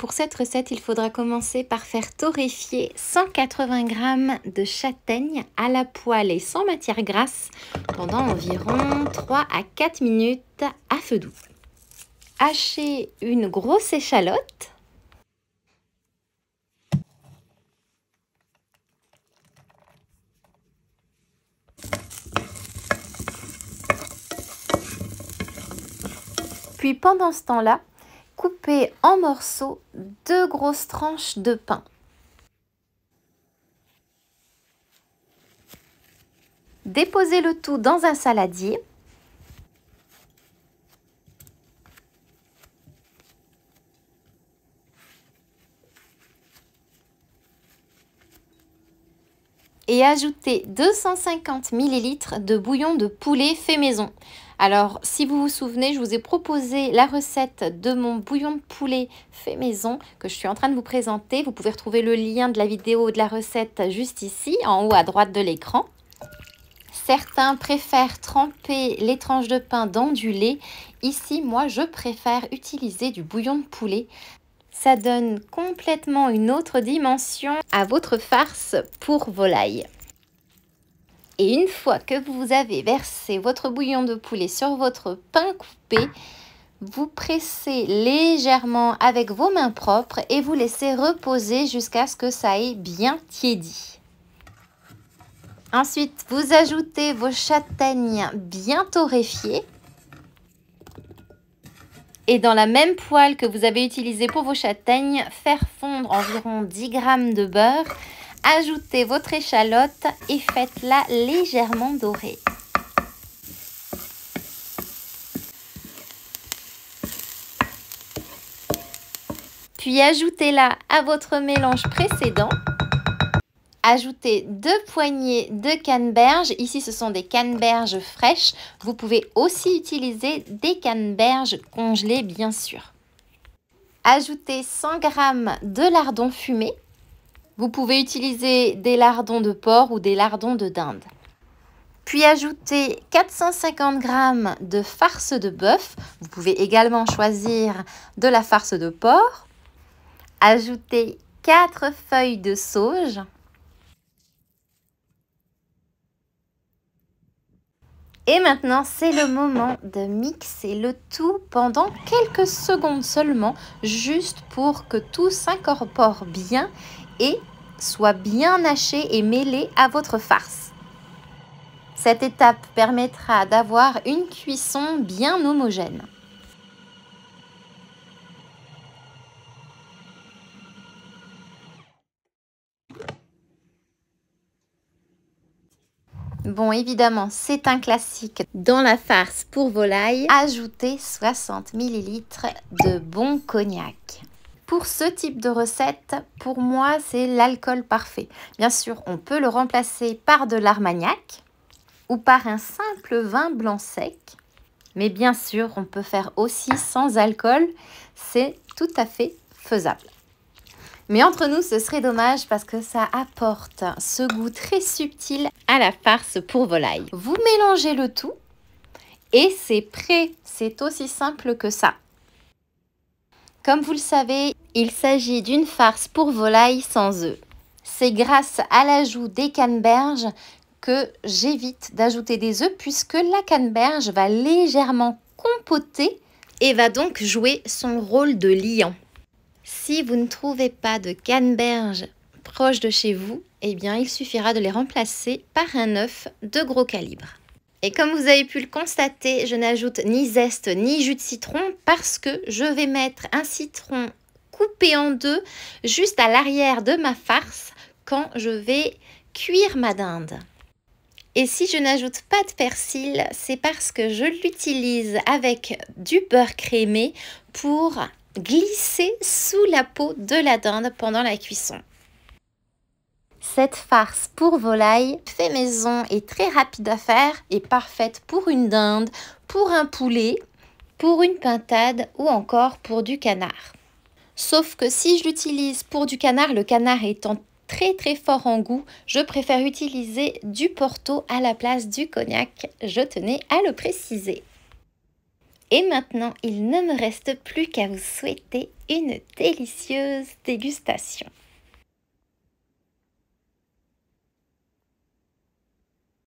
Pour cette recette, il faudra commencer par faire torréfier 180 g de châtaigne à la poêle et sans matière grasse pendant environ 3 à 4 minutes à feu doux. Hachez une grosse échalote. Puis pendant ce temps-là, coupez en morceaux 2 grosses tranches de pain. Déposez le tout dans un saladier. Et ajoutez 250 ml de bouillon de poulet fait maison. Alors, si vous vous souvenez, je vous ai proposé la recette de mon bouillon de poulet fait maison que je suis en train de vous présenter. Vous pouvez retrouver le lien de la vidéo de la recette juste ici, en haut à droite de l'écran. Certains préfèrent tremper les tranches de pain dans du lait. Ici, moi, je préfère utiliser du bouillon de poulet. Ça donne complètement une autre dimension à votre farce pour volaille. Et une fois que vous avez versé votre bouillon de poulet sur votre pain coupé, vous pressez légèrement avec vos mains propres et vous laissez reposer jusqu'à ce que ça ait bien tiédi. Ensuite, vous ajoutez vos châtaignes bien torréfiées. Et dans la même poêle que vous avez utilisée pour vos châtaignes, faire fondre environ 10 g de beurre. Ajoutez votre échalote et faites-la légèrement dorer. Puis ajoutez-la à votre mélange précédent. Ajoutez 2 poignées de canneberge. Ici, ce sont des canneberges fraîches. Vous pouvez aussi utiliser des canneberges congelées, bien sûr. Ajoutez 100 g de lardons fumés. Vous pouvez utiliser des lardons de porc ou des lardons de dinde. Puis ajoutez 450 g de farce de bœuf. Vous pouvez également choisir de la farce de porc. Ajoutez 4 feuilles de sauge. Et maintenant, c'est le moment de mixer le tout pendant quelques secondes seulement, juste pour que tout s'incorpore bien et soit bien haché et mêlé à votre farce. Cette étape permettra d'avoir une cuisson bien homogène. Bon, évidemment, c'est un classique dans la farce pour volaille. Ajoutez 60 ml de bon cognac. Pour ce type de recette, pour moi, c'est l'alcool parfait. Bien sûr, on peut le remplacer par de l'armagnac ou par un simple vin blanc sec. Mais bien sûr, on peut faire aussi sans alcool. C'est tout à fait faisable. Mais entre nous, ce serait dommage parce que ça apporte ce goût très subtil à la farce pour volaille. Vous mélangez le tout et c'est prêt. C'est aussi simple que ça. Comme vous le savez, il s'agit d'une farce pour volaille sans œufs. C'est grâce à l'ajout des canneberges que j'évite d'ajouter des œufs puisque la canneberge va légèrement compoter et va donc jouer son rôle de liant. Si vous ne trouvez pas de canneberge proche de chez vous, eh bien il suffira de les remplacer par un œuf de gros calibre. Et comme vous avez pu le constater, je n'ajoute ni zeste ni jus de citron parce que je vais mettre un citron coupé en deux juste à l'arrière de ma farce quand je vais cuire ma dinde. Et si je n'ajoute pas de persil, c'est parce que je l'utilise avec du beurre crémé pour glisser sous la peau de la dinde pendant la cuisson. Cette farce pour volaille fait maison est très rapide à faire et parfaite pour une dinde, pour un poulet, pour une pintade ou encore pour du canard. Sauf que si je l'utilise pour du canard, le canard étant très fort en goût, je préfère utiliser du Porto à la place du cognac. Je tenais à le préciser. Et maintenant, il ne me reste plus qu'à vous souhaiter une délicieuse dégustation.